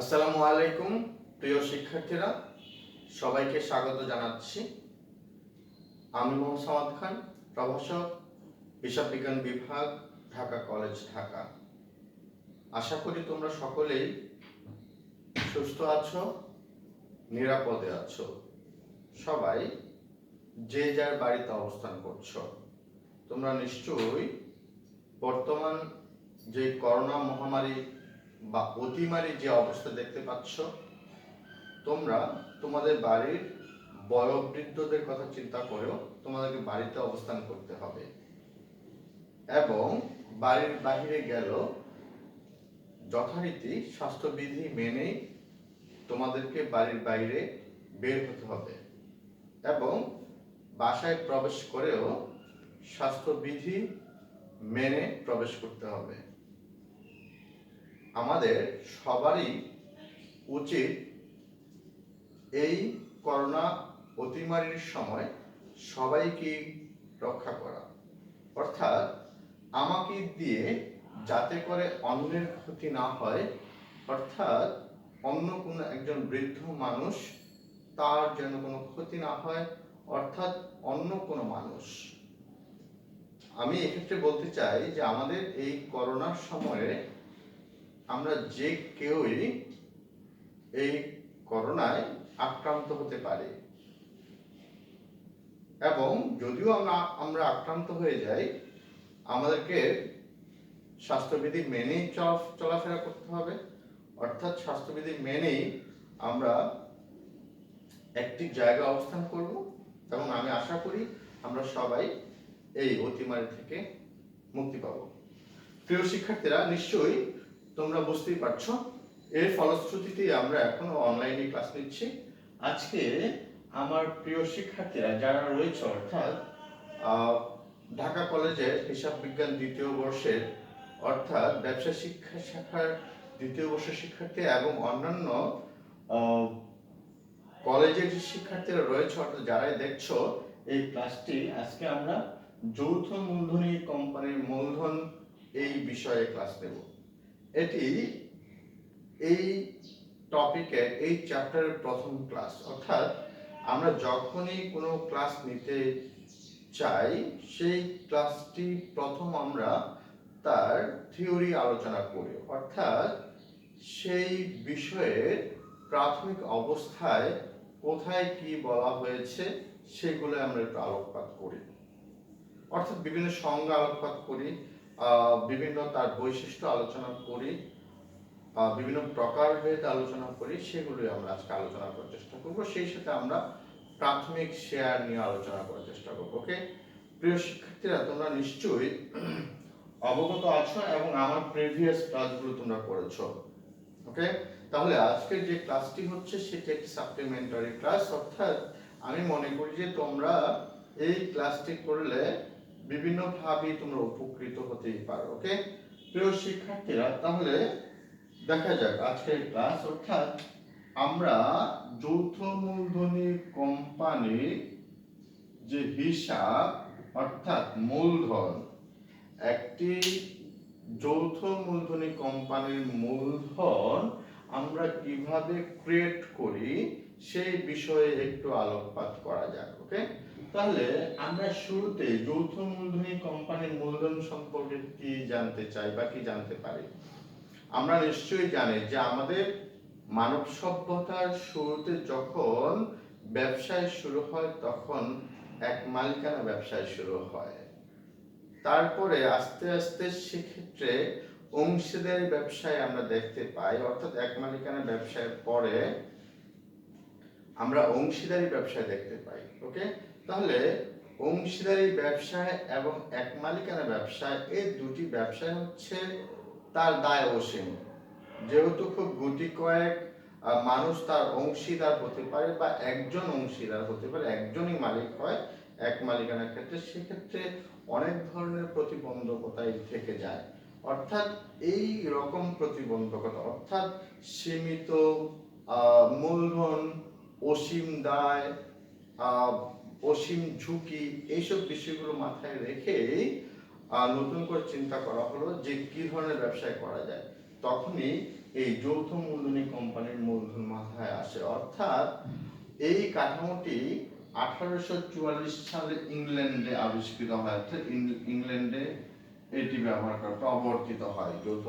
আসসালামু আলাইকুম প্রিয় শিক্ষার্থীরা, সবাইকে স্বাগত জানাচ্ছি। আমি মোহাম্মদ সামাদ খান, প্রভাষক, হিসাব বিজ্ঞান বিভাগ, ঢাকা কলেজ, ঢাকা। আশা করি তোমরা সকলেই সুস্থ আছো, নিরাপদে আছো। সবাই যে যার বাড়িতে অবস্থান করছো। তোমরা নিশ্চয়ই বর্তমান যে করোনা মহামারী বা অতিমারী যে অবস্থা দেখতে পাচ্ছ, তোমরা তোমাদের বাড়ির বয়োবৃদ্ধদের কথা চিন্তা করেও তোমাদেরকে বাড়িতে অবস্থান করতে হবে এবং বাড়ির বাহিরে গেলেও যথারীতি স্বাস্থ্যবিধি মেনেই তোমাদেরকে বাড়ির বাইরে বের হতে হবে এবং বাসায় প্রবেশ করেও স্বাস্থ্যবিধি মেনে প্রবেশ করতে হবে। আমাদের সবারই উচিত এই করোনা অতিমারীর সময় সবাইকে রক্ষা করা, অর্থাৎ আমাকে দিয়ে যাতে করে অন্যের ক্ষতি না হয়, অর্থাৎ অন্য কোনো একজন বৃদ্ধ মানুষ তার যেন কোনো ক্ষতি না হয়, অর্থাৎ অন্য কোনো মানুষ। আমি এক্ষেত্রে বলতে চাই যে আমাদের এই করোনার সময়ে আমরা যে কেউই এই করোনায় আক্রান্ত হতে পারি এবং যদিও আমরা আক্রান্ত হয়ে যাই, আমাদেরকে স্বাস্থ্যবিধি মেনেই চলাফেরা করতে হবে, অর্থাৎ স্বাস্থ্যবিধি মেনেই আমরা একটি জায়গায় অবস্থান করব এবং আমি আশা করি আমরা সবাই এই অতিমারী থেকে মুক্তি পাব। প্রিয় শিক্ষার্থীরা, নিশ্চয়ই তোমরা বুঝতেই পারছো এর ফলশ্রুতিতে আমরা এখনো অনলাইনে ক্লাস নিচ্ছি। আজকে আমার প্রিয় শিক্ষার্থীরা যারা রয়েছে, অর্থাৎ ঢাকা কলেজের হিসাব বিজ্ঞান দ্বিতীয় বর্ষের, অর্থাৎ ব্যবসা শিক্ষা শাখার দ্বিতীয় বর্ষের শিক্ষার্থী এবং অন্যান্য কলেজের যে শিক্ষার্থীরা রয়েছে, অর্থাৎ যারাই দেখছো এই ক্লাসটি, আজকে আমরা যৌথ মূলধনী কোম্পানির মূলধন এই বিষয়ে ক্লাস নেব। এটি এই টপিকে এই চ্যাপ্টারের প্রথম ক্লাস, অর্থাৎ আমরা যখনই কোনো ক্লাস নিতে চাই সেই ক্লাসটি প্রথম আমরা তার থিওরি আলোচনা করি, অর্থাৎ সেই বিষয়ের প্রাথমিক অবস্থায় কোথায় কি বলা হয়েছে সেগুলো আমরা একটু আলোকপাত করি, অর্থাৎ বিভিন্ন সংজ্ঞা আলোকপাত করি, বিভিন্ন তার বৈশিষ্ট্য আলোচনা করি, বিভিন্ন প্রকারভেদ আলোচনা করি, সেগুলোই আমরা আজকে আলোচনা করার চেষ্টা করব। সেই সাথে আমরা প্রাথমিক শেয়ার নিয়ে আলোচনা করার চেষ্টা করব। ওকে প্রিয় শিক্ষার্থীরা, তোমরা নিশ্চয়ই অবগত আছো এবং আমার প্রিভিয়াস ক্লাসগুলো তোমরা করেছো। ওকে, তাহলে আজকের যে ক্লাসটি হচ্ছে সেটি একটি সাপ্লিমেন্টারি ক্লাস, অর্থাৎ আমি মনে করি যে তোমরা এই ক্লাসটি করলে বিভিন্নভাবে তোমরা উপকৃত হতেই পারো। ওকে প্রিয় শিক্ষার্থীরা, তাহলে দেখা যাক আজকের ক্লাস, অর্থাৎ আমরা যৌথ মূলধনী কোম্পানির যে হিসাব, অর্থাৎ মূলধন, একটি যৌথ মূলধনী কোম্পানির মূলধন আমরা কিভাবে ক্রিয়েট করি সেই বিষয়ে একটু আলোকপাত করা যাক। ওকে, তাহলে আমরা শুরুতে যৌথ মূলধনী কোম্পানির মূলধন সম্পর্কে কি জানতে চাই বা কি জানতে পারি। আমরা নিশ্চয়ই জানি যে আমাদের মানব সভ্যতার শুরুতে যখন ব্যবসায় শুরু হয় তখন এক মালিকানা ব্যবসায় শুরু হয়, তারপরে আস্তে আস্তে সেক্ষেত্রে অংশীদারি ব্যবসায় আমরা দেখতে পাই, অর্থাৎ এক মালিকানা ব্যবসায়ের পরে আমরা অংশীদারি ব্যবসায় দেখতে পাই। ওকে, তাহলে অংশীদারি ব্যবসায় এবং এক মালিকানা ব্যবসায় এই দুটি ব্যবসায় হচ্ছে তার দায় অসীম, যেহেতু খুব গুটি কয়েক মানুষ তার অংশীদার হতে পারে বা একজন অংশীদার হতে পারে, একজনই মালিক হয় এক মালিকানার ক্ষেত্রে, সেক্ষেত্রে অনেক ধরনের প্রতিবন্ধকতাই থেকে যায়। অর্থাৎ এই রকম প্রতিবন্ধকতা, অর্থাৎ সীমিত মূলধন, অসীম দায়, অসীম ঝুঁকি, এইসব বিষয়গুলো মাথায় রেখেই নতুন করে চিন্তা করা হলো যে কি ধরনের ব্যবসায় করা যায়। তখনই এই যৌথ মূলধনী কোম্পানির মূলধন মাথায় আসে। অর্থাৎ এই কাঠামোটি 1844 সালে ইংল্যান্ডে আবিষ্কৃত হয়, অর্থাৎ ইংল্যান্ডে এটি ব্যবহার করা প্রবর্তিত হয়। যৌথ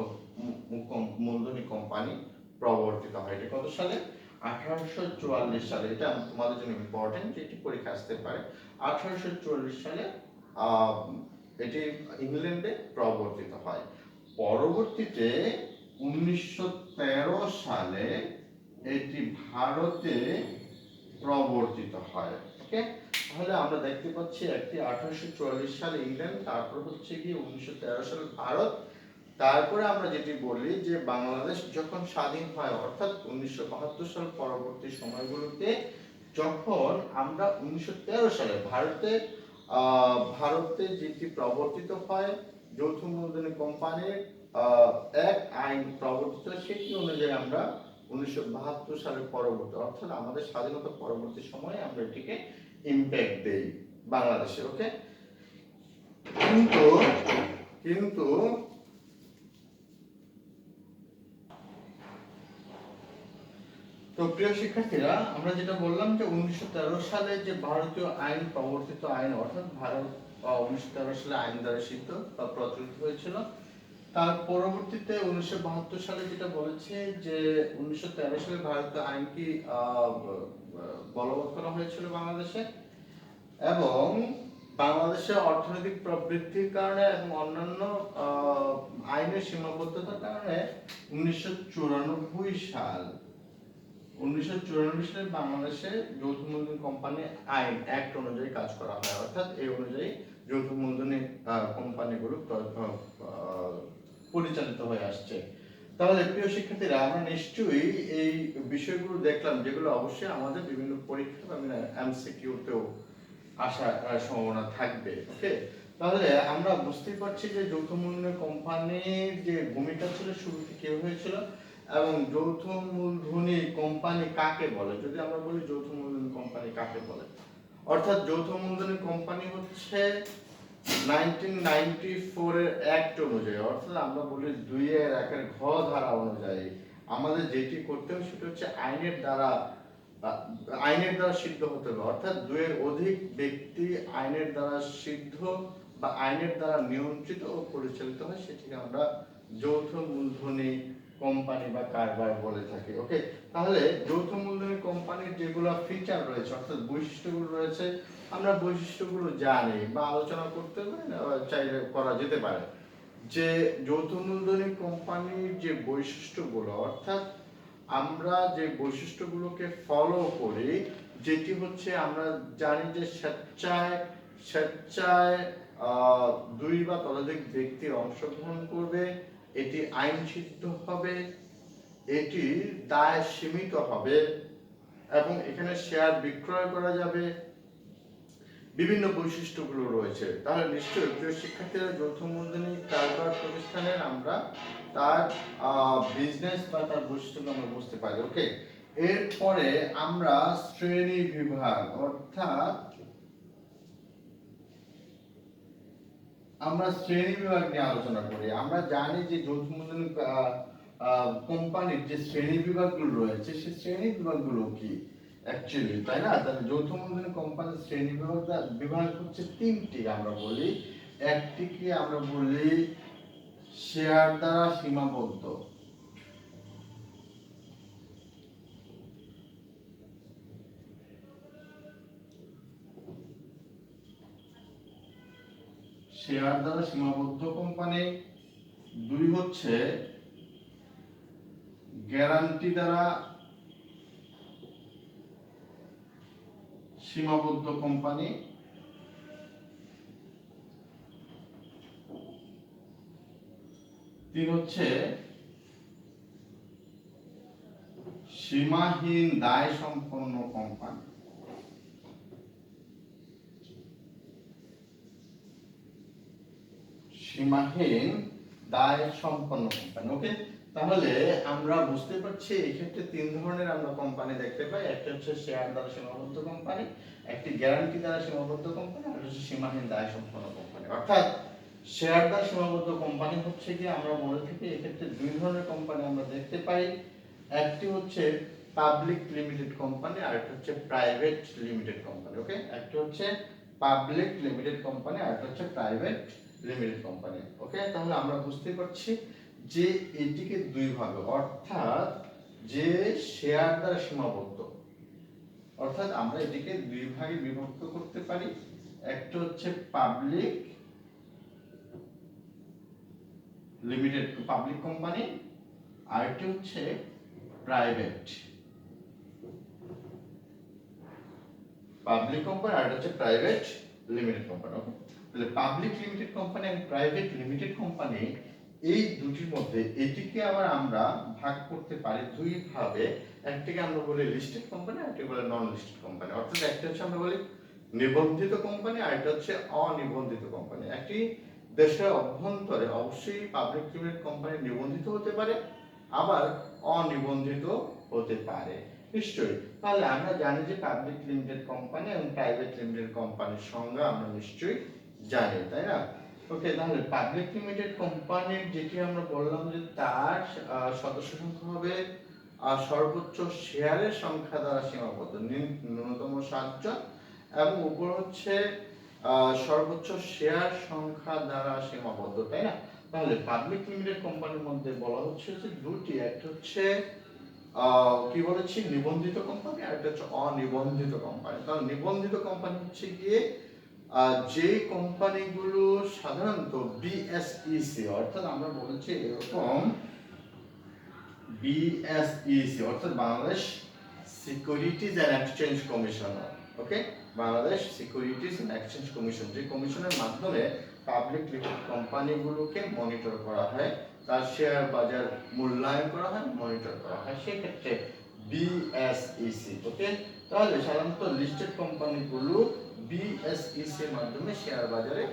মূলধনী কোম্পানি প্রবর্তিত হয়। এটা কত সালে? 1844 সালে। এটা তোমাদের জন্য ইম্পর্টেন্ট, এটি পরীক্ষা আসতে পারে। 1844 সালে এটি ইংল্যান্ডে প্রবর্তিত হয়। পরবর্তীতে 1913 সালে এটি ভারতে প্রবর্তিত হয়। ওকে, তাহলে আমরা দেখতে পাচ্ছি একটি 1844 সালে ইংল্যান্ড, তারপর হচ্ছে কি 1913 সালে ভারত, তারপরে আমরা যেটি বলি যে বাংলাদেশ যখন স্বাধীন হয়, অর্থাৎ 1972 সাল পরবর্তী সময়গুলোতে যখন আমরা 1913 সালে ভারতে যেটি প্রবর্তিত হয় যৌথ মূলধনী কোম্পানির এক আইন প্রবর্তিত, সেটি অনুযায়ী আমরা 1972 সালের পরবর্তী, অর্থাৎ আমাদের স্বাধীনতা পরবর্তী সময়ে আমরা এটিকে ইম্প্যাক্ট দেই বাংলাদেশে। ওকে, কিন্তু কিন্তু তো প্রিয় শিক্ষার্থীরা, আমরা যেটা বললাম যে 1913 সালে যে ভারতীয় আইন প্রবর্তিত আইন, অর্থাৎ ভারত 1913 সালে আইন দ্বারা সিদ্ধ বা প্রচলিত হয়েছিল। তার পরবর্তীতে 1972 সালে যেটা বলেছে যে 1913 সালে ভারতীয় আইন কি বলবৎ করা হয়েছিল বাংলাদেশে, এবং বাংলাদেশের অর্থনৈতিক প্রবৃদ্ধির কারণে এবং অন্যান্য আইনের সীমাবদ্ধতার কারণে 1994 সালে বাংলাদেশে যৌথ মূলধনী কোম্পানি আইন অ্যাক্ট অনুযায়ী কাজ করা হয়। অর্থাৎ এই অনুযায়ী যৌথ মূলধনী কোম্পানিগুলো পরিচালিত হয়ে আসছে। তাহলে প্রিয় শিক্ষার্থীরা, আমরা নিশ্চয়ই এই বিষয়গুলো দেখলাম, যেগুলো অবশ্যই আমাদের বিভিন্ন পরীক্ষা বা এমসিকিউতেও আসার সম্ভাবনা থাকবে। ওকে, তাহলে আমরা বুঝতে পারছি যে যৌথ মূলধনী কোম্পানির যে ভূমিকা ছিল শুরুতে কি হয়েছিল, এবং যৌথ মূলধনী কোম্পানি কাকে বলে। যদি আমরা বলি যৌথ মূলধনী কোম্পানি কাকে বলে, অর্থাৎ যৌথ মূলধনী কোম্পানি হচ্ছে 1994 এর অ্যাক্ট অনুযায়ী, অর্থাৎ আমরা বলি 2-1 ঘ ধারা অনুযায়ী আমাদের যেটি করতে হবে সেটা হচ্ছে আইনের দ্বারা সিদ্ধ হতে হবে। অর্থাৎ 2-এর অধিক ব্যক্তি আইনের দ্বারা সিদ্ধ বা আইনের দ্বারা নিয়ন্ত্রিত ও পরিচালিত হয়, সেটিকে আমরা যৌথ মূলধনী কোম্পানি বা কারবার বলে থাকি। ওকে, তাহলে যৌথ মূলধনী কোম্পানির যেগুলো ফিচার রয়েছে, অর্থাৎ বৈশিষ্ট্যগুলো রয়েছে, আমরা বৈশিষ্ট্যগুলো জানি বা আলোচনা করতে চাইলে করা যেতে পারে। যে যৌথ মূলধনী কোম্পানির যে বৈশিষ্ট্যগুলো, অর্থাৎ আমরা যে বৈশিষ্ট্যগুলোকে ফলো করি, যেটি হচ্ছে আমরা জানি যে স্বেচ্ছায় 2 বা ততোধিক ব্যক্তির অংশগ্রহণ করবে, এটি আইন সিদ্ধ হবে, এটি দায় সীমিত হবে, এবং এখানে শেয়ার বিক্রয় করা যাবে, বিভিন্ন বৈশিষ্ট্যগুলো রয়েছে। তাহলে নিশ্চয়ই প্রিয় শিক্ষার্থীরা, যৌথ মূলধনী কারবার প্রতিষ্ঠানের আমরা তার বিজনেস বা তার বৈশিষ্ট্যগুলো আমরা বুঝতে পারি। ওকে, এরপরে আমরা শ্রেণী বিভাগ, অর্থাৎ আমরা শ্রেণী বিভাগ নিয়ে আলোচনা করি। আমরা জানি যে যৌথ মূলধনী কোম্পানির যে শ্রেণী বিভাগগুলো রয়েছে, সেই শ্রেণী বিভাগগুলো কি অ্যাকচুয়ালি, তাই না? তাহলে যৌথ মূলধনী কোম্পানির শ্রেণী বিভাগ হচ্ছে 3টি। আমরা বলি একটিকে আমরা বলি শেয়ার দ্বারা সীমাবদ্ধ, শেয়ার দ্বারা সীমাবদ্ধ কোম্পানি। 2 হচ্ছে গ্যারান্টি দ্বারা সীমাবদ্ধ কোম্পানি। 3 হচ্ছে সীমাহীন দায় সম্পন্ন কোম্পানি। সীমাহীন দায় সম্পন্ন কোম্পানি। ওকে, তাহলে আমরা বুঝতে পারছি এই ক্ষেত্রে 3 ধরনের আমরা কোম্পানি দেখতে পাই। একটা হচ্ছে শেয়ার দ্বারা সীমাবদ্ধ কোম্পানি, একটি গ্যারান্টি দ্বারা সীমাবদ্ধ কোম্পানি, আর হচ্ছে সীমাহীন দায় সম্পন্ন কোম্পানি। অর্থাৎ শেয়ার দ্বারা সীমাবদ্ধ কোম্পানি হচ্ছে কি আমরা বলে থাকি এক্ষেত্রে দুই ধরনের কোম্পানি আমরা দেখতে পাই। একটি হচ্ছে পাবলিক লিমিটেড কোম্পানি আর একটা হচ্ছে প্রাইভেট লিমিটেড কোম্পানি। ওকে, একটি হচ্ছে পাবলিক লিমিটেড কোম্পানি আর একটা হচ্ছে প্রাইভেট লিমিটেড কোম্পানি। ওকে, তাহলে আমরা বুঝতে পারছি যে এটিকে দুই ভাগে, অর্থাৎ যে শেয়ার দ্বারা সীমাবদ্ধ, অর্থাৎ আমরা এটিকে দুই ভাগে বিভক্ত করতে পারি। একটা হচ্ছে পাবলিক লিমিটেড পাবলিক কোম্পানি, আরেকটি হচ্ছে প্রাইভেট পাবলিক কোম্পানি, আর হচ্ছে প্রাইভেট লিমিটেড কোম্পানি। ওকে, তাহলে পাবলিক লিমিটেড কোম্পানি এবং প্রাইভেট লিমিটেড কোম্পানি এই দুটির মধ্যে এটিকে আবার আমরা ভাগ করতে পারি দুই ভাবে। একটিকে আমরা বলি লিস্টেড কোম্পানি, আর একটিকে বলি নন লিস্টেড কোম্পানি। অর্থাৎ একটা হচ্ছে আমরা বলি নিবন্ধিত কোম্পানি, আর একটা হচ্ছে অনিবন্ধিত কোম্পানি। একটি দেশের অভ্যন্তরে অবশ্যই পাবলিক লিমিটেড কোম্পানি নিবন্ধিত হতে পারে, আবার অনিবন্ধিত হতে পারে নিশ্চয়ই। তাহলে আমরা জানি যে পাবলিক লিমিটেড কোম্পানি এবং প্রাইভেট লিমিটেড কোম্পানির সংজ্ঞা আমরা নিশ্চয়ই জানি, তাই না? ওকে, তাহলে পাবলিক লিমিটেড কোম্পানির যেটি আমরা বললাম যে তার সদস্য সংখ্যা হবে সর্বোচ্চ শেয়ারের সংখ্যা দ্বারা সীমাবদ্ধ, ন্যূনতম 7 জন, এবং উপর হচ্ছে সর্বোচ্চ শেয়ার সংখ্যা দ্বারা সীমাবদ্ধ, তাই না? তাহলে পাবলিক লিমিটেড কোম্পানির মধ্যে বলা হচ্ছে যে দুটি, একটা হচ্ছে কি বলেছি নিবন্ধিত কোম্পানি, আর একটা হচ্ছে অনিবন্ধিত কোম্পানি। তাহলে নিবন্ধিত কোম্পানি হচ্ছে গিয়ে যে কোম্পানিগুলো সাধারণত বিএসইসি, অর্থাৎ আমরা বলেছি এরকম বিএসইসি অর্থাৎ Bangladesh Securities and Exchange Commission. Okay, Bangladesh Securities and Exchange Commission, যে কমিশনের মাধ্যমে পাবলিক লিমিটেড কোম্পানিগুলোকে মনিটর করা হয়, তার শেয়ার বাজার মূল্যায়ন করা হয়, মনিটর করা হয়, সেক্ষেত্রে বিএসইসি। ওকে, তাহলে সাধারণত লিস্টেড কোম্পানিগুলো বিএসইসি এর মাধ্যমে শেয়ার বাজারে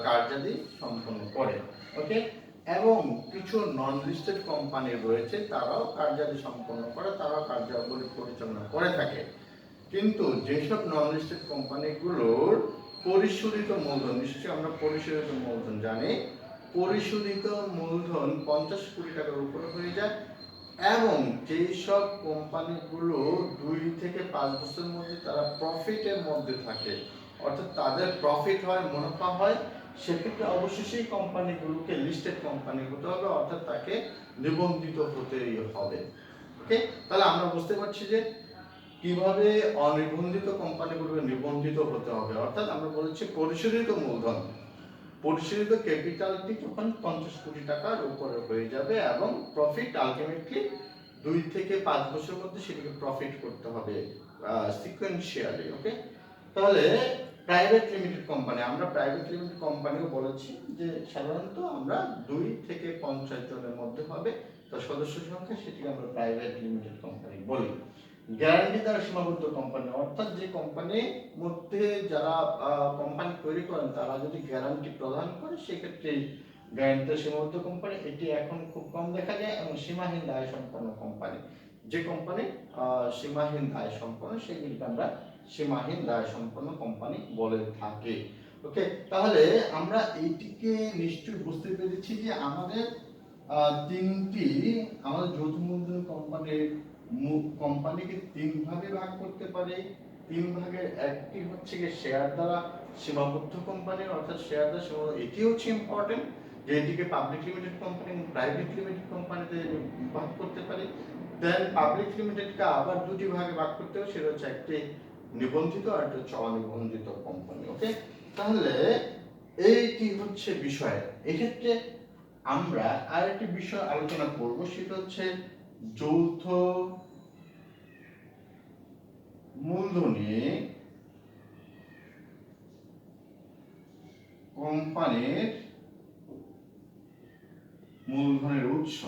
কার্যাদি সম্পন্ন করে। ওকে, এবং কিছু নন লিস্টেড কোম্পানি রয়েছে, তারাও কার্যাদি সম্পন্ন করে, তারাও কার্যাবলী পরিচালনা করে থাকে। কিন্তু যেসব নন লিস্টেড কোম্পানিগুলোর পরিশোধিত মূলধন, নিশ্চয়ই আমরা পরিশোধিত মূলধন জানি, পরিশোধিত মূলধন 50 কোটি টাকার উপরে হয়ে যায়, এবং যেই সব কোম্পানিগুলো 2 থেকে 5 বছরের মধ্যে তারা প্রফিটের মধ্যে থাকে, অর্থাৎ তাদের প্রফিট হয়, মুনাফা হয়, সেক্ষেত্রে অবশ্যই সেই কোম্পানিগুলোকে লিস্টেড কোম্পানি হতে হবে, অর্থাৎ তাকে নিবন্ধিত হতেই হবে। ওকে, তাহলে আমরা বুঝতে পারছি যে কিভাবে অনিবন্ধিত কোম্পানিগুলোকে নিবন্ধিত হতে হবে। অর্থাৎ আমরা বলেছি পরিশোধিত মূলধন, পরিশোধিত ক্যাপিটালটি যখন 50 কোটি টাকার উপরে হয়ে যাবে এবং প্রফিট আলটিমেটলি 2 থেকে 5 বছরের মধ্যে সেটাকে প্রফিট করতে হবে সিকোয়েন্সিয়ালি। ওকে, তাহলে প্রাইভেট লিমিটেড কোম্পানি, আমরা প্রাইভেট লিমিটেড কোম্পানিও বলেছি যে সাধারণত আমরা 2 থেকে 50 জনের মধ্যে হবে তার সদস্য সংখ্যা, সেটিকে আমরা প্রাইভেট লিমিটেড কোম্পানি বলি। গ্যারান্টি দ্বারা সীমাবদ্ধ কোম্পানি, অর্থাৎ যে কোম্পানির মধ্যে যারা কোম্পানি তৈরি করেন তারা যদি গ্যারান্টি প্রদান করে, সেক্ষেত্রে গ্যারান্টি দ্বারা সীমাবদ্ধ কোম্পানি, এটি এখন খুব কম দেখা যায়। এবং সীমাহীন দায় সম্পন্ন কোম্পানি, যে কোম্পানি সীমাহীন দায় সম্পন্ন, সেগুলিকে আমরা সীমাহীন দায় সম্পন্ন কোম্পানি বলে থাকি। ওকে, তাহলে আমরা এইটিকে নিশ্চয়ই বুঝতে পেরেছি যে আমাদের তিনটি, আমাদের যৌথ মূলধন কোম্পানিকে 3 ভাগে ভাগ করতে পারে। 3 ভাগের একটি হচ্ছে যে শেয়ার দ্বারা সীমাবদ্ধ কোম্পানি, অর্থাৎ শেয়ার দ্বারা সীমাবদ্ধ, এটি হচ্ছে ইম্পর্টেন্ট যে এটিকে পাবলিক লিমিটেড কোম্পানি এবং প্রাইভেট লিমিটেড কোম্পানিতে ভাগ করতে পারি। দেন পাবলিক লিমিটেডকে আবার দুটি ভাগে ভাগ করতে হবে, সেটা হচ্ছে একটি নিবন্ধিত আর একটা হচ্ছে অনিবন্ধিত কোম্পানি। ওকে, তাহলে এইটি হচ্ছে বিষয়। এক্ষেত্রে আমরা আরেকটি বিষয় আলোচনা করব, সেটা হচ্ছে যৌথ মূলধনী কোম্পানির মূলধনের উৎস।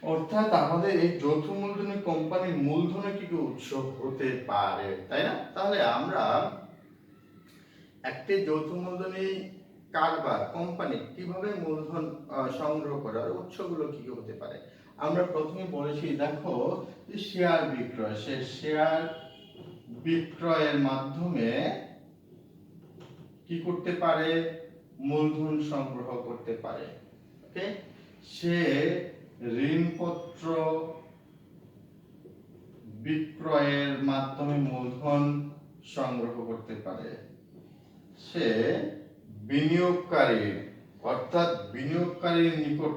অর্থাৎ আমাদের এই যৌথ মূলধনী কোম্পানির মূলধনের কি কি উৎস হতে পারে, তাই না? তাহলে আমরা একটি যৌথ মূলধনী কারবার কোম্পানি কিভাবে মূলধন সংগ্রহ করে, আর উৎসগুলো কি কি হতে পারে। আমরা প্রথমে বলেছি, দেখো যে শেয়ার বিক্রয়, সে শেয়ার বিক্রয়ের মাধ্যমে কি করতে পারে, মূলধন সংগ্রহ করতে পারে। ওকে, সে ঋণপত্র বিক্রয়ের মাধ্যমে মূলধন সংগ্রহ করতে পারে। সে বিনিয়োগকারীর অর্থাৎ বিনিয়োগকারীর নিকট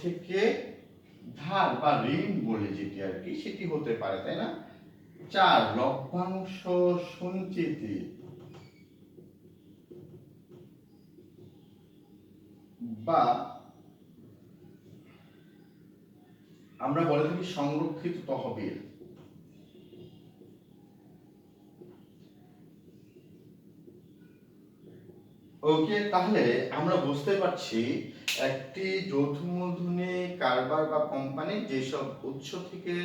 থেকে ধার বা ঋণ বলে যেটি আর কি, সেটি হতে পারে, তাই না। 4 লভ্যাংশ সঞ্চিতি বা আমরা বলে থাকি সংরক্ষিত তহবিল। ওকে, তাহলে আমরা বুঝতে পারছি একটি যৌথ মূলধনী কারবার বা কোম্পানি যেসব উৎস থেকে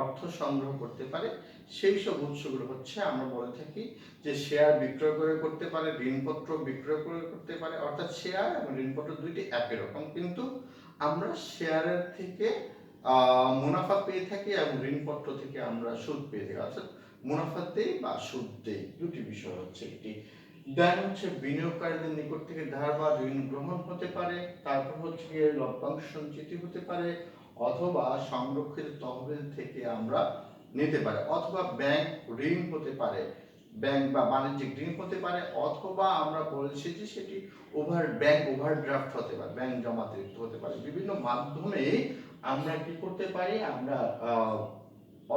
অর্থ সংগ্রহ করতে পারে সেই সব উৎসগুলো হচ্ছে আমরা বলে থাকি যে শেয়ার বিক্রয় করে করতে পারে, ঋণপত্র বিক্রয় করে করতে পারে। অর্থাৎ শেয়ার এবং ঋণপত্র দুইটি একই রকম, কিন্তু আমরা শেয়ারের থেকে মুনাফা পেয়ে থাকি এবং ঋণপত্র থেকে আমরা সুদ পেয়ে থাকি। অর্থাৎ মুনাফাতেই বা সুদতেই দুটি বিষয় হচ্ছে একটি। দেন হচ্ছে বিনিয়োগকারীদের নিকট থেকে ধার বা ঋণ গ্রহণ হতে পারে, তারপর হচ্ছে গিয়ে লভ্যাংশ সঞ্চিতি হতে পারে, অথবা সংরক্ষিত তহবিল থেকে আমরা নিতে পারে, অথবা ব্যাংক ঋণ হতে পারে, ব্যাংক বা বাণিজ্যিক ঋণ হতে পারে, অথবা আমরা বলছি যে সেটি ব্যাংক ওভারড্রাফট হতে পারে, ব্যাংক জমাতিরিক্ত হতে পারে। বিভিন্ন মাধ্যমে আমরা কি করতে পারি, আমরা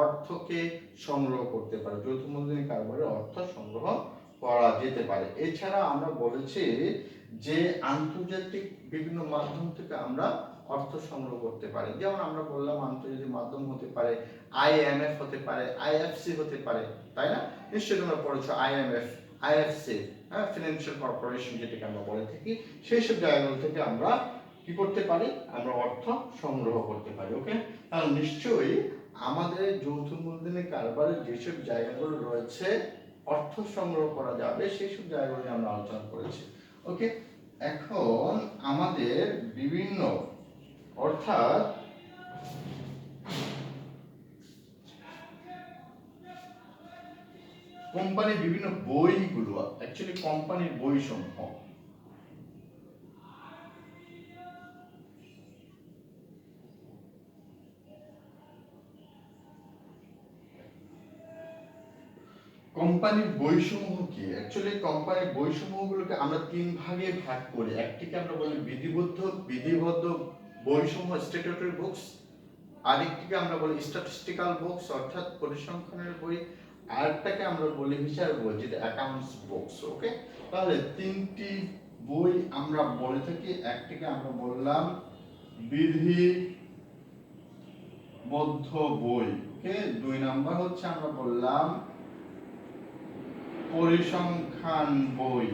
অর্থকে সংগ্রহ করতে পারি, যৌথ মূলধনী কারবারে অর্থ সংগ্রহ করা যেতে পারে। এছাড়া আমরা বলেছি যে আন্তর্জাতিক বিভিন্ন মাধ্যম থেকে আমরা অর্থ সংগ্রহ করতে পারি। যেমন আমরা বললাম আন্তর্জাতিক মাধ্যম হতে পারে, IMF হতে পারে, IFC হতে পারে, তাই না। নিশ্চয়ই তোমরা পড়েছো IMF, IFC, হ্যাঁ, ফিনান্সিয়াল কর্পোরেশন যেটাকে আমরা বলে থাকি। সেই সব জায়গাগুলো থেকে আমরা কি করতে পারি, আমরা অর্থ সংগ্রহ করতে পারি। ওকে, তাহলে নিশ্চয়ই আমাদের যৌথ মূলধনী কারবারের যেসব জায়গাগুলো রয়েছে অর্থ সংগ্রহ করা যাবে সেই সব জায়গাগুলো আমরা আলোচনা করেছি। ওকে, এখন আমাদের বিভিন্ন অর্থাৎ কোম্পানির বিভিন্ন বইগুলো, অ্যাকচুয়ালি কোম্পানির বই সমূহ, কোম্পানির বইসমূহ কি, অ্যাকচুয়ালি কোম্পানির বইসমূহগুলোকে আমরা তিন ভাগে ভাগ করি। একটিকে আমরা বলি বিধিবদ্ধ বইসমূহ, স্ট্যাটিউটরি বুকস। আরেকটিকে আমরা বলি স্ট্যাটিস্টিক্যাল বুকস অর্থাৎ পরিসংখ্যানের বই। আরেকটাকে আমরা বলি হিসাব বই, যেটা অ্যাকাউন্টস বুকস। ওকে, তাহলে তিনটি বই আমরা বলে থাকি। একটিকে আমরা বললাম বিধিবদ্ধ বই, ওকে। 2 নাম্বার হচ্ছে আমরা বললাম পরিসংখ্যান বই।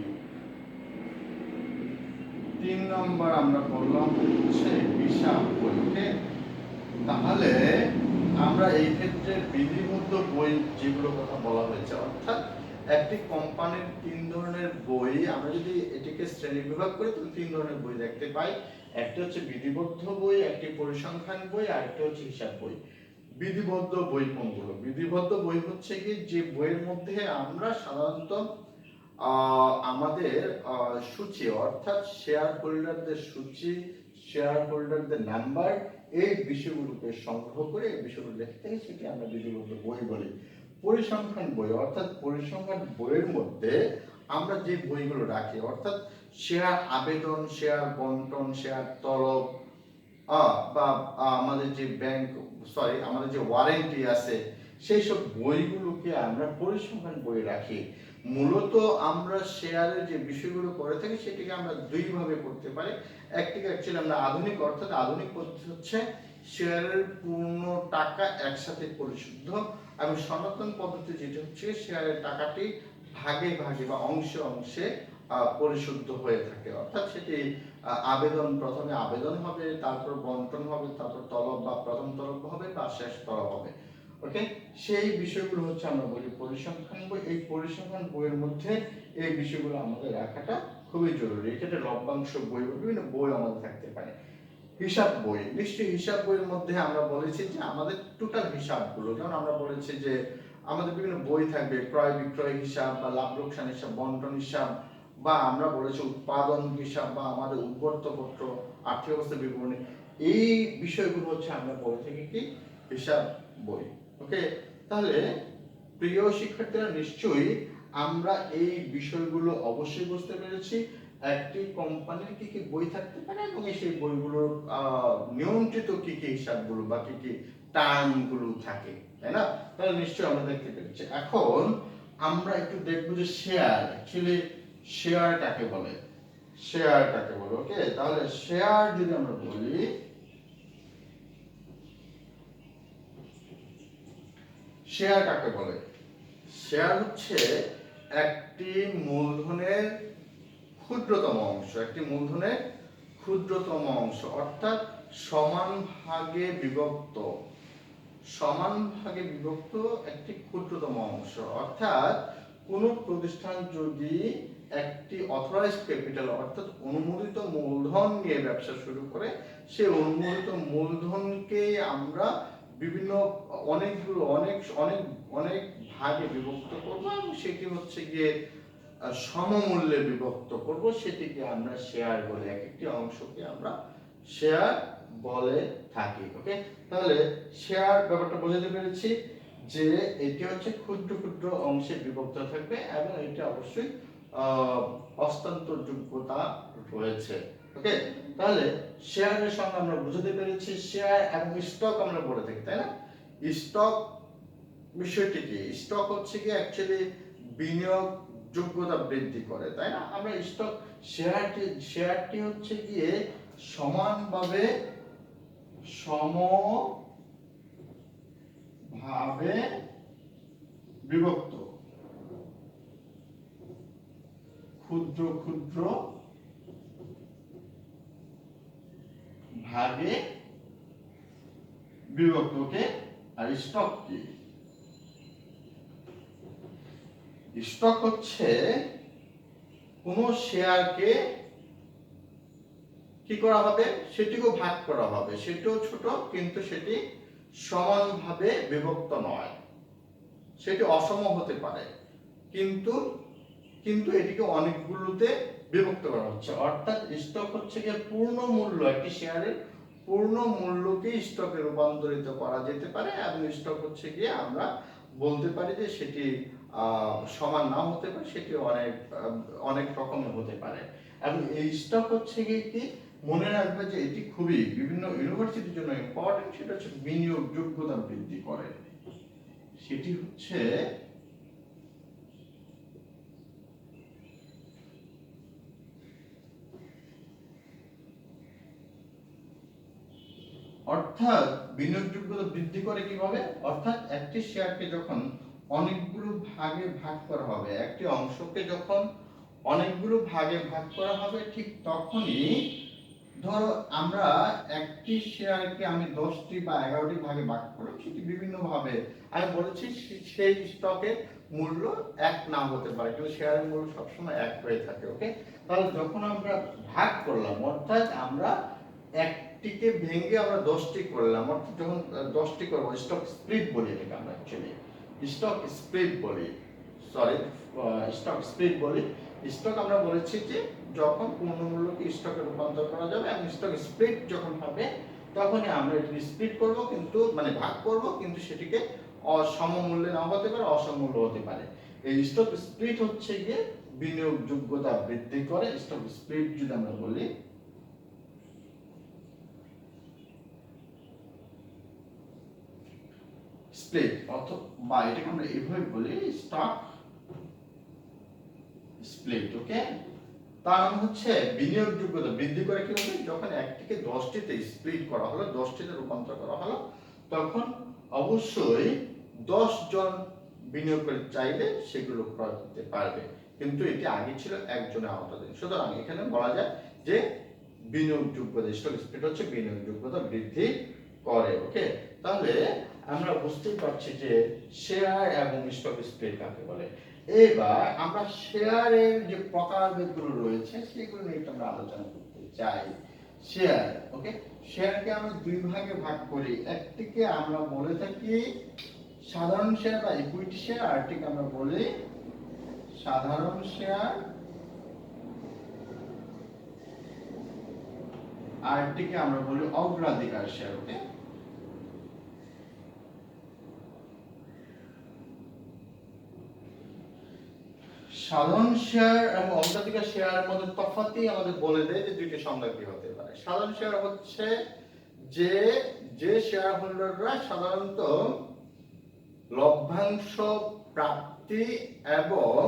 3 নম্বর আমরা বললাম হচ্ছে হিসাব বই। ওকে, তাহলে আমরা এই ক্ষেত্রে বিধিবদ্ধ বই যেগুলো কথা বলা হয়েছে, অর্থাৎ একটি কোম্পানির 3 ধরনের বই, আমরা যদি এটিকে শ্রেণী বিভাগ করি তাহলে 3 ধরনের বই দেখতে পাই। একটা হচ্ছে বিধিবদ্ধ বই, একটি পরিসংখ্যান বই, আর একটা হচ্ছে হিসাব বই। বিধিবদ্ধ বই কোনগুলো? বিধিবদ্ধ বই হচ্ছে কি যে বইয়ের মধ্যে আমরা সাধারণত আমাদের সূচি অর্থাৎ শেয়ার হোল্ডারদের সূচি, শেয়ার হোল্ডারদের নাম্বার, এই বিষয়গুলোকে সংগ্রহ করে এই বিষয়গুলো লিখতে হয়, সেটি আমরা বিধিবদ্ধ বই বলি। পরিসংখ্যান বই অর্থাৎ পরিসংখ্যান বইয়ের মধ্যে আমরা যে বইগুলো রাখি, অর্থাৎ শেয়ার আবেদন, শেয়ার বন্টন, শেয়ার তলব, বা আমাদের যে আমাদের যে ওয়ারেন্টি আছে, সেই সব বইগুলোকে আমরা পরিসংখ্যান বই রাখি। মূলত আমরা শেয়ারের যে বিষয়গুলো করে থাকি সেটিকে আমরা দুই ভাবে করতে পারি। একটিকে অ্যাকচুয়ালি আমরা আধুনিক, অর্থাৎ আধুনিক পদ্ধতি হচ্ছে শেয়ারের পূর্ণ টাকা একসাথে পরিশুদ্ধ, এবং সনাতন পদ্ধতি যেটা হচ্ছে শেয়ারের টাকাটি ভাগে ভাগে বা অংশে অংশে পরিশুদ্ধ হয়ে থাকে। অর্থাৎ সেটি প্রথমে আবেদন হবে, তারপর বন্টন হবে, তারপর তলব বা প্রথম তলব হবে বা শেষ তলব হবে। ওকে, সেই বিষয়গুলো হচ্ছে আমরা বলি পরিসংখ্যান বই। এই পরিসংখ্যান বইয়ের মধ্যে এই বিষয়গুলো আমাদের রাখাটা খুবই জরুরি। এক্ষেত্রে লভ্যাংশ বই বা বিভিন্ন বই আমাদের থাকতে পারে। হিসাব বই, নিশ্চয়ই হিসাব বইয়ের মধ্যে আমরা বলেছি যে আমাদের টোটাল হিসাবগুলো, যেমন আমরা বলেছি যে আমাদের বিভিন্ন বই থাকবে, ক্রয় বিক্রয় হিসাব বা লাভ লোকসান হিসাব, বন্টন হিসাব, বা আমরা বলেছি উৎপাদন হিসাব বা আমাদের উদ্বর্তপত্র, আর্থিক অবস্থা বিবরণী। এই বিষয়গুলো হচ্ছে আমরা বলে থাকি কি হিসাব বই। ওকে, তাহলে প্রিয় শিক্ষার্থীরা নিশ্চয়ই আমরা এই বিষয়গুলো অবশ্যই বুঝতে পেরেছি একটি কোম্পানির কি কি বই থাকতে পারে এবং সেই বইগুলোর নিয়ন্ত্রিত কি কি হিসাবগুলো বা কি কি টার্মগুলো থাকে, তাই না? তাহলে নিশ্চয়ই আমরা দেখতে পেরেছি। এখন আমরা একটু দেখবো যে শেয়ার, অ্যাকচুয়ালি শেয়ার কাকে বলে, শেয়ার কাকে বলে। ওকে, তাহলে শেয়ার যদি আমরা বলি, শেয়ার কাকে বলে? শেয়ার হচ্ছে একটি মূলধনের ক্ষুদ্রতম অংশ, একটি মূলধনের ক্ষুদ্রতম অংশ, অর্থাৎ সমান ভাগে বিভক্ত, সমান ভাগে বিভক্ত একটি ক্ষুদ্রতম অংশ। অর্থাৎ কোন প্রতিষ্ঠান যদি একটি অথরাইজড ক্যাপিটাল অর্থাৎ অনুমোদিত মূলধন নিয়ে ব্যবসা শুরু করে, সেই অনুমোদিত মূলধনকে আমরা বিভিন্ন অনেকগুলো অনেক অনেক অনেক ভাগে বিভক্ত করব এবং সেটি হচ্ছে গিয়ে সমমূল্যে বিভক্ত করব, সেটিকে আমরা শেয়ার বলে, এক একটি অংশকে আমরা শেয়ার বলে থাকি। ওকে, তাহলে শেয়ার ব্যাপারটা বোঝাতে পেরেছি যে এটি হচ্ছে ক্ষুদ্র ক্ষুদ্র অংশে বিভক্ত থাকবে এবং এটা অবশ্যই হস্তান্তরযোগ্যতা রয়েছে। ওকে, তাহলে শেয়ারের সঙ্গে আমরা বুঝতে পেরেছি শেয়ার এবং স্টক আমরা বলে থাকি, তাই না? স্টক বিষয়টি কি? স্টক হচ্ছে কি অ্যাকচুয়ালি বিনিয়োগ যোগ্যতা বৃদ্ধি করে, তাই না? আমরা স্টক শেয়ারটি হচ্ছে গিয়ে সমানভাবে সমভাবে বিভক্ত ক্ষুদ্র ক্ষুদ্র ভাগে বিভক্ত। ওকে, আর স্টক কি? স্টক হচ্ছে কোন শেয়ারকে কি করা হবে, সেটিকেও ভাগ করা হবে, সেটিও ছোট কিন্তু সেটি সমানভাবে বিভক্ত নয়, সেটি অসম হতে পারে কিন্তু কিন্তু এটিকে অনেকগুলোতে বিভক্ত করা হচ্ছে। অর্থাৎ স্টক হচ্ছে গিয়ে পূর্ণ মূল্য, একটি শেয়ারের পূর্ণ মূল্যকে স্টকে রূপান্তরিত করা যেতে পারে এবং স্টক হচ্ছে গিয়ে আমরা বলতে পারি যে সেটি সমান নাও হতে পারে, সেটি অনেক অনেক রকমের হতে পারে। এবং এই স্টক হচ্ছে গিয়ে কি মনে রাখবে যে এটি খুবই বিভিন্ন ইউনিভার্সিটির জন্য ইম্পর্টেন্ট, সেটা হচ্ছে বিনিয়োগ যোগ্যতা বৃদ্ধি করে। সেটি হচ্ছে অর্থাৎ বিনিয়োগযোগ্যতা বৃদ্ধি করে কিভাবে? অর্থাৎ একটি শেয়ারকে যখন অনেকগুলো ভাগে ভাগ করা হবে, একটি অংশকে যখন অনেকগুলো ভাগে ভাগ করা হবে, ঠিক তখনই ধরো আমরা একটি শেয়ারকে আমি 10টি বা 11টি ভাগে ভাগ করলাম, সেটি বিভিন্ন ভাবে আমি বলেছি সেই স্টকের মূল্য এক না হতে পারে কিন্তু শেয়ারের মূল্য সবসময় এক হয়ে থাকে। ওকে, তাহলে যখন আমরা ভাগ করলাম অর্থাৎ আমরা একটিকে ভেঙে আমরা 10টি করলাম, অর্থাৎ যখন 10টি করবো স্টক স্প্লিট বলি, এটাকে আমরা অ্যাকচুয়ালি স্টক স্প্লিট বলি, সরি স্টক স্প্লিট বলি। স্টক আমরা বলেছি যে যখন পূর্ণমূল্যকে স্টকে রূপান্তর করা যাবে এবং স্টক স্প্লিট যখন হবে তখনই আমরা এটি স্প্লিট করব, কিন্তু মানে ভাগ করব, কিন্তু সেটিকে সমমূল্যে নাও হতে পারে, অসমমূল্য হতে পারে। এই স্টক স্প্লিট হচ্ছে গিয়ে বিনিয়োগ যোগ্যতা বৃদ্ধি করে। স্টক স্প্লিট যদি আমরা বলি, স্প্লিট অথবা এটাকে আমরা এইভাবে বলি স্টক স্প্লিট। ওকে, তার মানে হচ্ছে বিনিয়োগ যোগ্যতা বৃদ্ধি করে কি হবে, যখন একটিকে 10টিতে স্প্লিট করা হলো, 10টিতে রূপান্তর করা হলো, তখন অবশ্যই 10 জন বিনিয়োগকারী চাইলে সেগুলো ক্রয় করতে পারবে, কিন্তু এটি আগে ছিল একজনের আওতাধীন। সুতরাং এখানে বলা যায় যে বিনিয়োগ যোগ্যতা স্টক স্প্লিট হচ্ছে বিনিয়োগ যোগ্যতা বৃদ্ধি করে। ওকে, তাহলে আমরা বুঝতেই পারছি যে শেয়ার এবং স্টক স্প্লিট কাকে বলে। এবার আমরা শেয়ারের যে প্রকারভেদগুলো রয়েছে সেগুলো নিয়ে একটু আমরা আলোচনা করতে চাই। শেয়ার, ওকে, শেয়ারকে আমরা দুই ভাগে ভাগ করি। একটিকে আমরা বলে থাকি সাধারণ শেয়ার বা ইকুইটি শেয়ার, আরটিকে আমরা বলি সাধারণ শেয়ার, আরটিকে আমরা বলি অগ্রাধিকার শেয়ার। ওকে, সাধারণ শেয়ার এবং অগ্রাধিকার শেয়ারের মধ্যে তফাৎই আমাদের বলে দেয় যে দুইটি সংজ্ঞা কি হতে পারে। সাধারণ শেয়ার হচ্ছে যে শেয়ার হোল্ডাররা সাধারণত লভ্যাংশ প্রাপ্তি এবং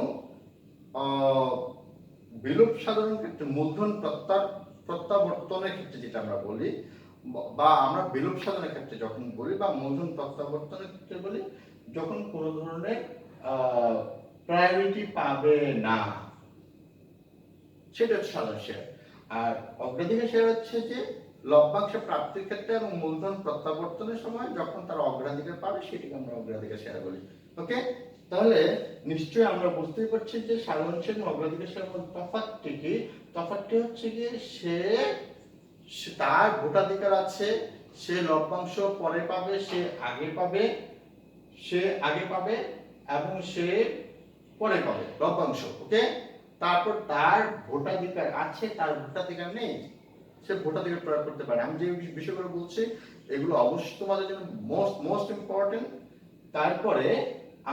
বিলোপ সাধারণ ক্ষেত্রে মূলধন প্রত্যাবর্তনের ক্ষেত্রে যেটা আমরা বলি, বা আমরা বিলোপ সাধনের ক্ষেত্রে যখন বলি বা মূলধন প্রত্যাবর্তনের ক্ষেত্রে বলি, যখন কোনো ধরনের প্রায়োরিটি পাবে না, সেটা হচ্ছে সাধারণ শেয়ার। আর অগ্রাধিকার শেয়ার হচ্ছে যে লভ্যাংশ প্রাপ্তির ক্ষেত্রে এবং মূলধন প্রত্যাবর্তনের সময় যখন তারা অগ্রাধিকার পাবে সেটিকে আমরা অগ্রাধিকার শেয়ার বলি। ওকে, তাহলে নিশ্চয়ই আমরা বুঝতেই পারছি যে সাধারণ শেয়ার এবং অগ্রাধিকার শেয়ারের মধ্যে তফাৎটি কি? তফাৎটি হচ্ছে গিয়ে তার ভোটাধিকার আছে, সে লভ্যাংশ পরে পাবে, সে আগে পাবে এবং সে পরে পাবে লভ্যাংশ। ওকে, তারপর তার ভোটাধিকার আছে, তার ভোটাধিকার নেই, সে ভোটাধিকার প্রয়োগ করতে পারে। আমি যে বিষয়গুলো বলছি এগুলো অবশ্যই তোমাদের জন্য মোস্ট ইম্পর্টেন্ট। তারপরে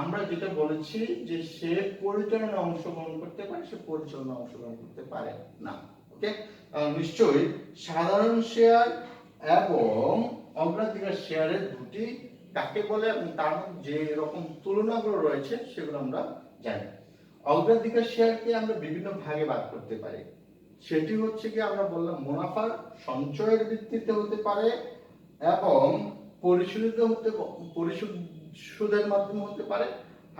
আমরা যেটা বলেছি যে সে পরিচালনায় অংশগ্রহণ করতে পারে, সে পরিচালনায় অংশগ্রহণ করতে পারে না। ওকে, নিশ্চয়ই সাধারণ শেয়ার এবং অগ্রাধিকার শেয়ারের দুটি কাকে বলে এবং তার মধ্যে যে রকম তুলনাগুলো রয়েছে সেগুলো আমরা জানি। অগ্রাধিকার শেয়ারকে আমরা বিভিন্ন ভাগে ভাগ করতে পারি। সেটি হচ্ছে কি আমরা বললাম মুনাফার সঞ্চয়ের ভিত্তিতে হতে পারে এবং পরিশোধের মাধ্যমে হতে পারে।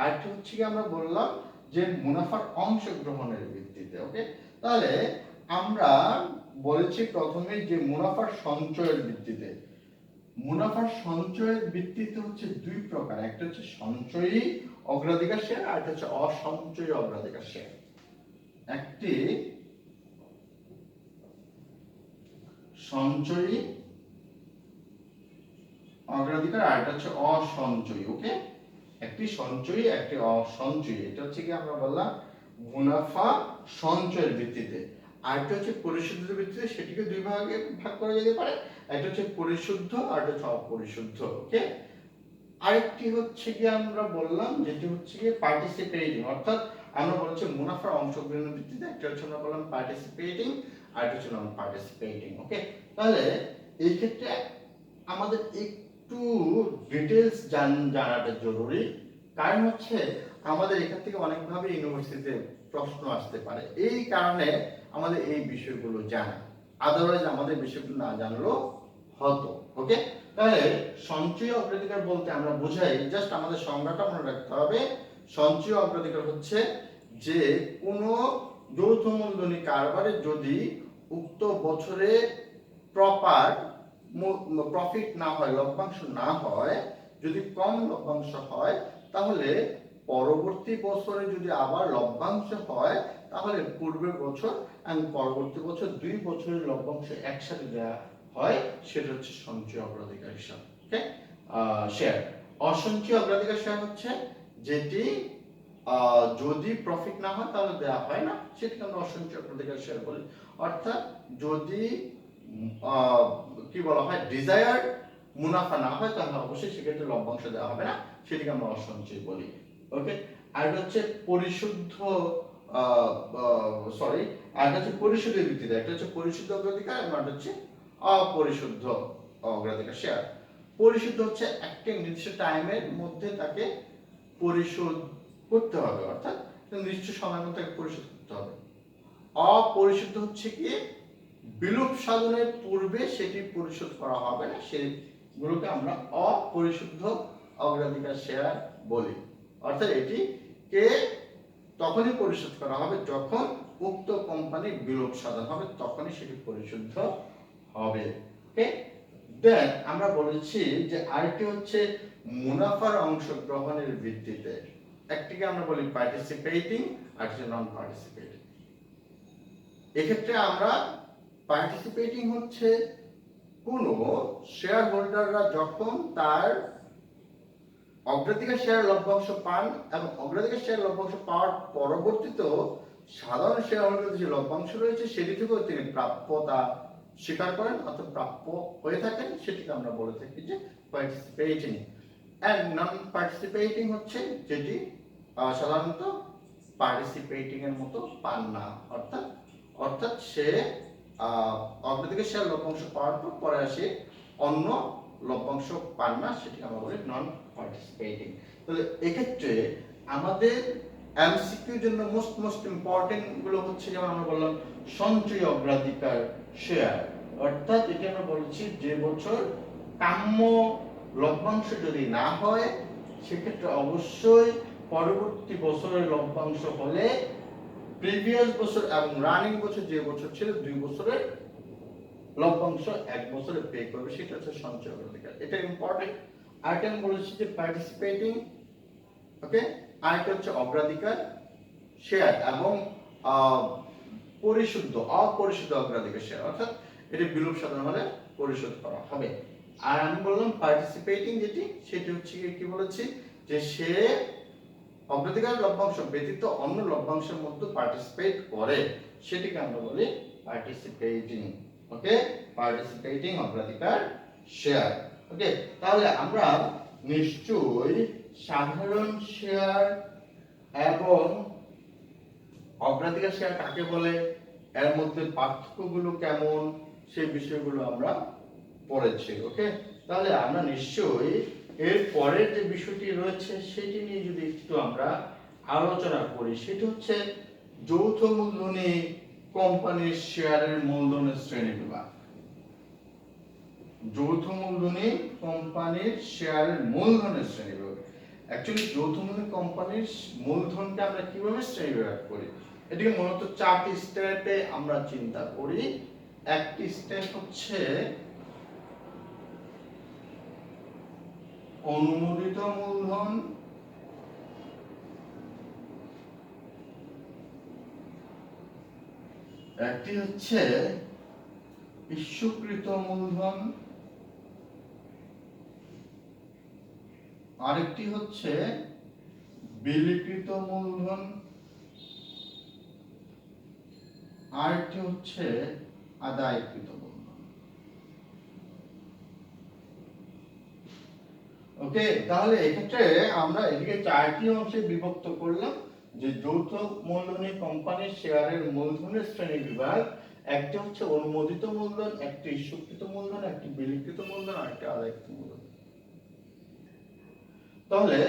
আরেকটি হচ্ছে কি আমরা বললাম যে মুনাফার অংশগ্রহণের ভিত্তিতে। ওকে, তাহলে আমরা বলেছি প্রথমে যে মুনাফার সঞ্চয়ের ভিত্তিতে। মুনাফার সঞ্চয়ের ভিত্তিতে হচ্ছে দুই প্রকার, একটা হচ্ছে সঞ্চয়ী অগ্রাধিকার শেয়ার আর একটা হচ্ছে অসঞ্চয়ী অগ্রাধিকার শেয়ার। একটি সঞ্চয়ী অগ্রাধিকার আর এটা হচ্ছে অসঞ্চয়ী। ওকে, একটি সঞ্চয়ী একটি অসঞ্চয়ী। এটা হচ্ছে কি আমরা বললাম মুনাফা সঞ্চয়ের ভিত্তিতে, আর একটা হচ্ছে পরিশুদ্ধের ভিত্তিতে। সেটিকে দুই ভাগে ভাগ করা যেতে পারে, একটা হচ্ছে পরিশুদ্ধ আর একটা হচ্ছে অপরিশুদ্ধ। ওকে, আরেকটি হচ্ছে কি আমরা বললাম যেটি হচ্ছে কি পার্টিসিপেটিং, অর্থাৎ আমরা বলছি মুনাফার অংশগ্রহণের ভিত্তিতে। একটা হচ্ছে আমরা বললাম পার্টিসিপেটিং আর একটা হচ্ছে নন পার্টিসিপেটিং। ওকে, তাহলে এই ক্ষেত্রে আমাদের একটু ডিটেইলস জানাটা জরুরি, কারণ হচ্ছে আমাদের এখান থেকে অনেকভাবে ইউনিভার্সিটিতে প্রশ্ন আসতে পারে। এই কারণে আমাদের এই বিষয়গুলো জানা, আদারওয়াইজ আমাদের বিষয়গুলো না জানলেও হতো। ওকে, তাহলে সঞ্চয়ী অগ্রাধিকার বলতে আমরা বুঝাই, জাস্ট আমাদের সংজ্ঞাটা মনে রাখতে হবে। সঞ্চয়ী অগ্রাধিকার হচ্ছে যে কোনো যৌথ মূলধনী কারবারে যদি উক্ত বছরে প্রপার প্রফিট না হয়, লভ্যাংশ না হয়, যদি কম লভ্যাংশ হয়, তাহলে পরবর্তী বছরে যদি আবার লভ্যাংশ হয় তাহলে পূর্বের বছর এবং পরবর্তী বছর দুই বছরের লভ্যাংশ একসাথে দেওয়া হয়, সেটা হচ্ছে সঞ্চয় অগ্রাধিকার হিসাব। ওকে, শেয়ার। অসঞ্চয় অগ্রাধিকার শেয়ার হচ্ছে যেটি যদি প্রফিট না হয় তাহলে দেওয়া হয় না, সেটাকে আমরা অসঞ্চয় অগ্রাধিকার শেয়ার বলি। অর্থাৎ যদি কি বলা হয় ডিজায়ার মুনাফা না হয় তাহলে অবশ্যই সেক্ষেত্রে লভ্যাংশ দেওয়া হবে না, সেটাকে আমরা অসঞ্চয় বলি। ওকে, আর হচ্ছে পরিশুদ্ধ আর হচ্ছে পরিশুদ্ধের ভিত্তিতে। একটা হচ্ছে পরিশুদ্ধ অগ্রাধিকার এবং একটা হচ্ছে অপরিশুদ্ধ অগ্রাধিকার শেয়ার। পরিশুদ্ধ হচ্ছে একটা নির্দিষ্ট টাইমের মধ্যে তাকে পরিশোধ করতে হবে, অর্থাৎ নির্দিষ্ট সময়ের মধ্যে তাকে পরিশোধ করতে হবে। অপরিশুদ্ধ হচ্ছে কি বিলোপ সাধনের পূর্বে সেটি পরিশোধ করা হবে না, সেগুলোকে আমরা অপরিশুদ্ধ অগ্রাধিকার শেয়ার বলি। অর্থাৎ এটি কে তখনই পরিশোধ করা হবে যখন উক্ত কোম্পানির বিলোপ সাধন হবে, তখনই সেটি পরিশুদ্ধ হবে। ওকে, দেন আমরা বলেছি যে আরেকটি হচ্ছে মুনাফার অংশগ্রহণের ভিত্তিতে। একটিকে আমরা বলি পার্টিসিপেটিং আর একটা নন পার্টিসিপেটিং। এক্ষেত্রে আমরা পার্টিসিপেটিং হচ্ছে কোন শেয়ার হোল্ডাররা যখন তার অগ্রাধিকার শেয়ার লভ্যাংশ পান এবং অগ্রাধিকার শেয়ার লভ্যাংশ পাওয়ার পরবর্তীতেও সাধারণ শেয়ার হোল্ডারদের যে লভ্যাংশ রয়েছে সেটি থেকেও তিনি প্রাপ্যতা স্বীকার করেন অথবা প্রাপ্য হয়ে থাকেন, সেটিকে আমরা বলে থাকি যে পার্টিসিপেটিং। এন্ড নন পার্টিসিপেটিং হচ্ছে যেটি সাধারণত পার্টিসিপেটিং এর মতো পান না, অর্থাৎ অর্থাৎ সে অগ্রাধিকার শেয়ার লভ্যাংশ পাওয়ার পর পরে আসে অন্য লভ্যাংশ পান না, সেটি আমরা বলি নন পার্টিসিপেটিং। তাহলে এক্ষেত্রে আমাদের এমসিকিউর জন্য মোস্ট ইম্পর্টেন্ট গুলো হচ্ছে, যেমন আমরা বললাম সঞ্চয়ী অগ্রাধিকার শেয়ার, অর্থাৎ এটি আমরা বলছি যে বছর কাম্য লভ্যাংশ যদি না হয় সেক্ষেত্রে অবশ্যই পরবর্তী বছরের লভ্যাংশ হলে প্রিভিয়াস বছর এবং রানিং বছর যে বছর ছিল 2 বছরের লভ্যাংশ 1 বছরে পে করবে, সেটা হচ্ছে সঞ্চয় অগ্রাধিকার। এটা ইম্পর্টেন্ট। আইটেম বলেছি যে পার্টিসিপেটিং, ওকে, আইটেম হচ্ছে অগ্রাধিকার শেয়ার এবং অপরিশুদ্ধ অগ্রাধিকার শেয়ার, অর্থাৎ এটি বিলোপ সাধন হলে পরিশোধ করা হবে। আর আমি বললাম পার্টিসিপেটিং যেটি, সেটি হচ্ছে কি বলেছি যে সে অগ্রাধিকার লভ্যাংশ ব্যতীত অন্য লভ্যাংশের মধ্যে পার্টিসিপেট করে, সেটিকে আমরা বলি পার্টিসিপেটিং। ওকে, পার্টিসিপেটিং অগ্রাধিকার শেয়ার। ওকে, তাহলে আমরা নিশ্চয়ই সাধারণ শেয়ার এবং অগ্রাধিকার শেয়ার কাকে বলে, এর মধ্যে পার্থক্যগুলো কেমন, সেই বিষয়গুলো আমরা পড়েছি। ওকে, তাহলে আমরা নিশ্চয়ই এর পরের যে বিষয়টি রয়েছে সেটি নিয়ে যদি একটু আমরা আলোচনা করি, সেটি হচ্ছে যৌথ মূলধনী কোম্পানির শেয়ারের মূলধনের শ্রেণীবিভাগ। যৌথ মূলধনী কোম্পানির শেয়ারের মূলধনের শ্রেণীবিভাগ। অ্যাকচুয়ালি যৌথ মূলধনী কোম্পানির মূলধনকে আমরা কিভাবে শ্রেণীবিভাগ করি, এটিকে মূলত 4টি স্টেপে আমরা চিন্তা করি। একটি স্টেপ হচ্ছে অনুমোদিত মূলধন, একটি হচ্ছে ইস্যুকৃত মূলধন, আরেকটি হচ্ছে বিলিকৃত মূলধন, আরেকটি হচ্ছে আদায়কৃত মূলধন। ওকে, তাহলে এক্ষেত্রে আমরা এদিকে 4টি অংশে বিভক্ত করলাম যে যৌথ মূলধনী কোম্পানির শেয়ারের মূলধনের শ্রেণীবিভাগ। একটি হচ্ছে অনুমোদিত মূলধন, একটি ইস্যুকৃত মূলধন, একটি বিলিকৃত মূলধন, আর একটি আদায়কৃত মূলধন। তাহলে